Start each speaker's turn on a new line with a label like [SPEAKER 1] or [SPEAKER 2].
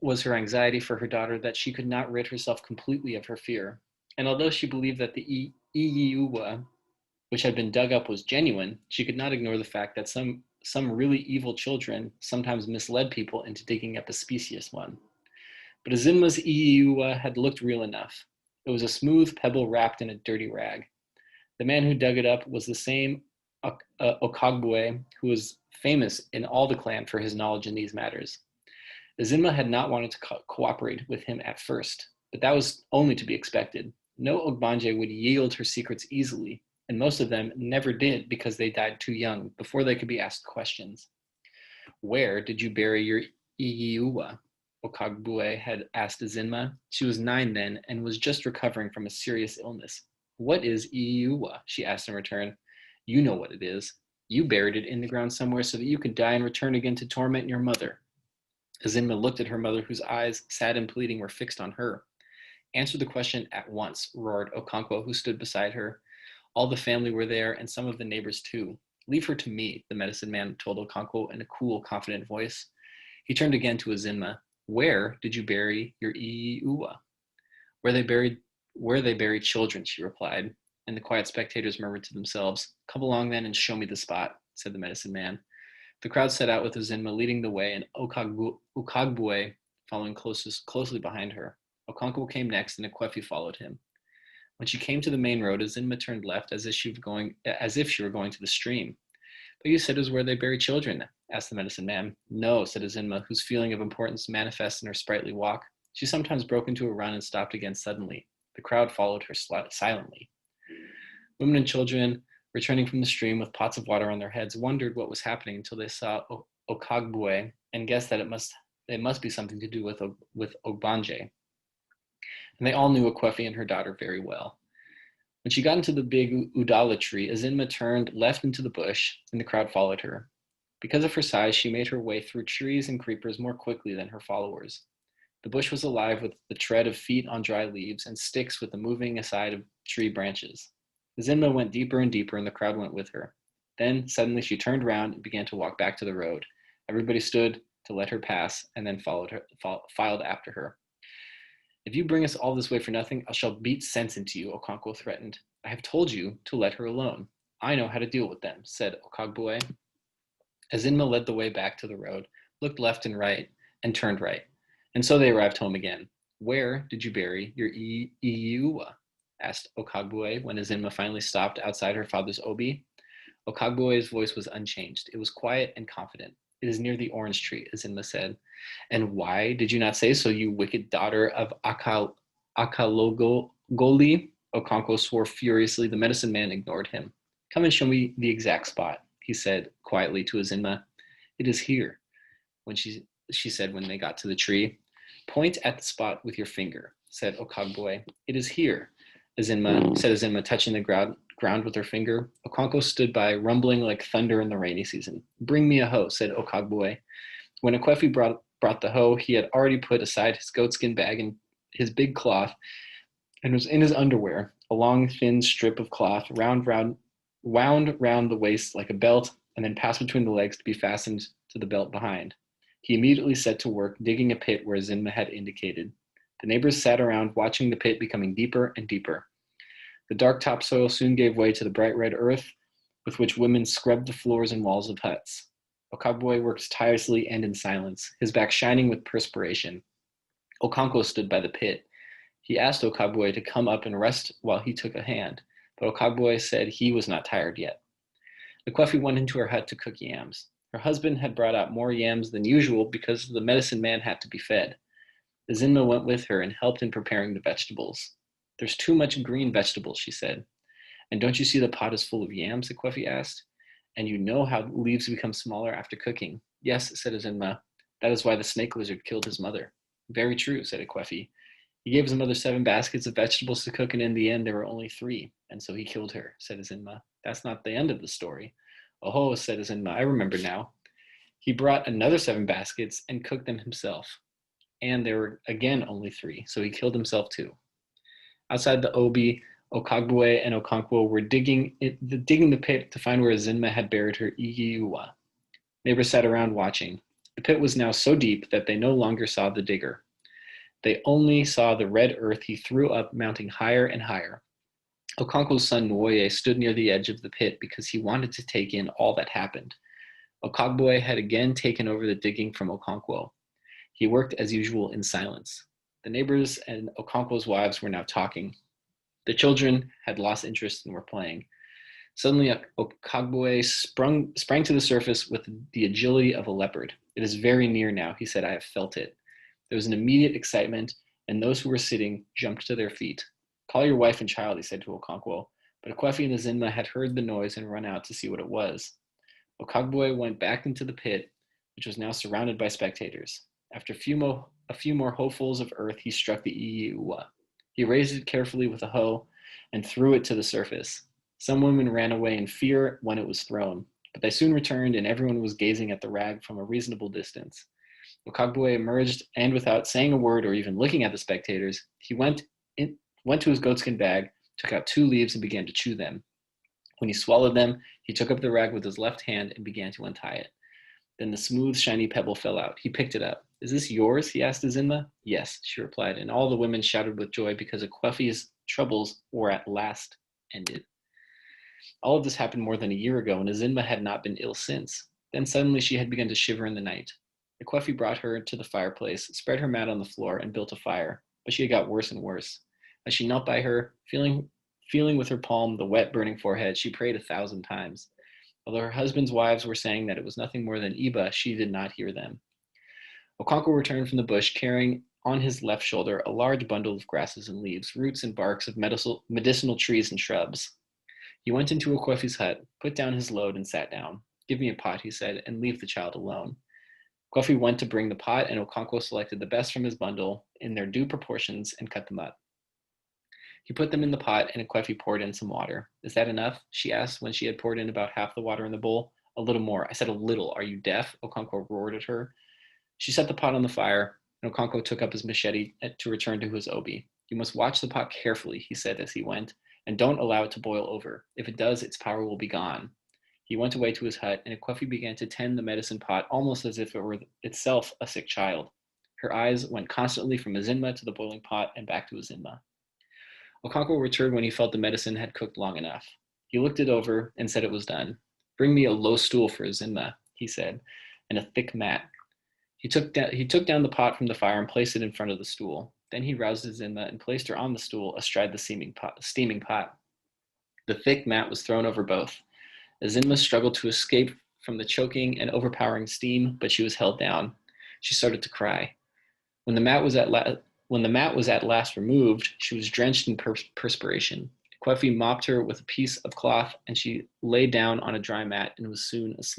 [SPEAKER 1] was her anxiety for her daughter that she could not rid herself completely of her fear. And although she believed that the Iyiuwa, which had been dug up, was genuine, she could not ignore the fact that some really evil children sometimes misled people into digging up a specious one. But Azimma's Iyiuwa had looked real enough. It was a smooth pebble wrapped in a dirty rag. The man who dug it up was the same Okagbue who was famous in all the clan for his knowledge in these matters. Azimma had not wanted to cooperate with him at first, but that was only to be expected. No Ogbanje would yield her secrets easily, and most of them never did because they died too young, before they could be asked questions. Where did you bury your Iyiuwa? Okagbue had asked Azimma. She was 9 then and was just recovering from a serious illness. What is Iyiuwa? She asked in return. You know what it is. You buried it in the ground somewhere so that you could die and return again to torment your mother. Azimma looked at her mother, whose eyes, sad and pleading, were fixed on her. Answer the question at once, roared Okonkwo, who stood beside her. All the family were there, and some of the neighbors too. Leave her to me, the medicine man told Okonkwo in a cool, confident voice. He turned again to Azimma. Where did you bury your Iyiuwa? Where they buried children, she replied, and the quiet spectators murmured to themselves. Come along then and show me the spot, said the medicine man. The crowd set out with Azimma leading the way and Okagbue following closely behind her. Okonkwo came next and Ekwefi followed him. When she came to the main road, Azimma turned left as if she were going to the stream. But you said it was where they bury children, asked the medicine man. No, said Azimma, whose feeling of importance manifest in her sprightly walk. She sometimes broke into a run and stopped again suddenly. The crowd followed her silently. Women and children, returning from the stream with pots of water on their heads, wondered what was happening until they saw Okagbue and guessed that it must be something to do with Ogbanje. And they all knew Ekwefi and her daughter very well. When she got into the big udala tree, Azimma turned left into the bush, and the crowd followed her. Because of her size, she made her way through trees and creepers more quickly than her followers. The bush was alive with the tread of feet on dry leaves and sticks with the moving aside of tree branches. Azimma went deeper and deeper, and the crowd went with her. Then, suddenly, she turned round and began to walk back to the road. Everybody stood to let her pass, and then filed after her. If you bring us all this way for nothing, I shall beat sense into you, Okonkwo threatened. I have told you to let her alone. I know how to deal with them, said Okagbue. Azimma led the way back to the road, looked left and right, and turned right. And so they arrived home again. Where did you bury your Iyiuwa? Asked Okagbue when Azimma finally stopped outside her father's obi. Okagbue's voice was unchanged. It was quiet and confident. It is near the orange tree, Azimma said. And why did you not say so, you wicked daughter of Akalogoli? Okonkwo swore furiously. The medicine man ignored him. Come and show me the exact spot, he said quietly to Azimma. It is here, she said when they got to the tree. Point at the spot with your finger, said Okagbue. It is here, said Azimma, touching the ground with her finger. Okonkwo stood by, rumbling like thunder in the rainy season. Bring me a hoe, said Okagbue. When Ekwefi brought the hoe, he had already put aside his goatskin bag and his big cloth, and was in his underwear, a long, thin strip of cloth wound round the waist like a belt, and then passed between the legs to be fastened to the belt behind. He immediately set to work, digging a pit where Azimma had indicated. The neighbors sat around, watching the pit becoming deeper and deeper. The dark topsoil soon gave way to the bright red earth with which women scrubbed the floors and walls of huts. Okagbue worked tirelessly and in silence, his back shining with perspiration. Okonkwo stood by the pit. He asked Okagbue to come up and rest while he took a hand, but Okagbue said he was not tired yet. Ekwefi went into her hut to cook yams. Her husband had brought out more yams than usual because the medicine man had to be fed. Azimma went with her and helped in preparing the vegetables. There's too much green vegetables, she said. And don't you see the pot is full of yams? Ekwefi asked. And you know how leaves become smaller after cooking. Yes, said Azimma. That is why the snake lizard killed his mother. Very true, said Ekwefi. He gave his mother 7 baskets of vegetables to cook, and in the end there were only 3, and so he killed her, said Azimma. That's not the end of the story. Oh, said Azimma, I remember now. He brought another 7 baskets and cooked them himself, and there were again only 3, so he killed himself too. Outside the obi, Okagbue and Okonkwo were digging the pit to find where Azimma had buried her Iyiuwa. Neighbors sat around watching. The pit was now so deep that they no longer saw the digger. They only saw the red earth he threw up mounting higher and higher. Okonkwo's son Nwoye stood near the edge of the pit because he wanted to take in all that happened. Okagbue had again taken over the digging from Okonkwo. He worked as usual in silence. The neighbors and Okonkwo's wives were now talking. The children had lost interest and were playing. Suddenly, Okagbue sprang to the surface with the agility of a leopard. "It is very near now," he said. "I have felt it." There was an immediate excitement, and those who were sitting jumped to their feet. "Call your wife and child," he said to Okonkwo. But Akwefi and Azinma had heard the noise and run out to see what it was. Okagbue went back into the pit, which was now surrounded by spectators. After a few more hopefuls of earth, he struck the Iyi-Uwa. He raised it carefully with a hoe and threw it to the surface. Some women ran away in fear when it was thrown, but they soon returned and everyone was gazing at the rag from a reasonable distance. Okagbue emerged, and without saying a word or even looking at the spectators, he went to his goatskin bag, took out 2 leaves, and began to chew them. When he swallowed them, he took up the rag with his left hand and began to untie it. Then the smooth, shiny pebble fell out. He picked it up. "Is this yours?" he asked Azinma. "Yes," she replied, and all the women shouted with joy because Akwefi's troubles were at last ended. All of this happened more than a year ago, and Azinma had not been ill since. Then suddenly she had begun to shiver in the night. Akwefi brought her to the fireplace, spread her mat on the floor, and built a fire, but she had got worse and worse. As she knelt by her, feeling with her palm the wet, burning forehead, she prayed 1,000 times. Although her husband's wives were saying that it was nothing more than Iba, she did not hear them. Okonkwo returned from the bush carrying on his left shoulder a large bundle of grasses and leaves, roots and barks of medicinal trees and shrubs. He went into Akwefi's hut, put down his load, and sat down. "Give me a pot," he said, "and leave the child alone." Akwefi went to bring the pot, and Okonkwo selected the best from his bundle in their due proportions and cut them up. He put them in the pot, and Akwefi poured in some water. "Is that enough?" she asked when she had poured in about half the water in the bowl. "A little more." "I said a little. Are you deaf?" Okonkwo roared at her. She set the pot on the fire, and Okonkwo took up his machete to return to his obi. "You must watch the pot carefully," he said as he went, "and don't allow it to boil over. If it does, its power will be gone." He went away to his hut, and Akwefi began to tend the medicine pot almost as if it were itself a sick child. Her eyes went constantly from Azinma to the boiling pot and back to Azinma. Okonkwo returned when he felt the medicine had cooked long enough. He looked it over and said it was done. "Bring me a low stool for Azinma," he said, "and a thick mat." He took down the pot from the fire and placed it in front of the stool. Then he roused Azinma and placed her on the stool astride the steaming pot. The thick mat was thrown over both. Azinma struggled to escape from the choking and overpowering steam, but she was held down. She started to cry. When the mat was at last removed, she was drenched in perspiration. Akwefi mopped her with a piece of cloth, and she lay down on a dry mat and was soon asleep.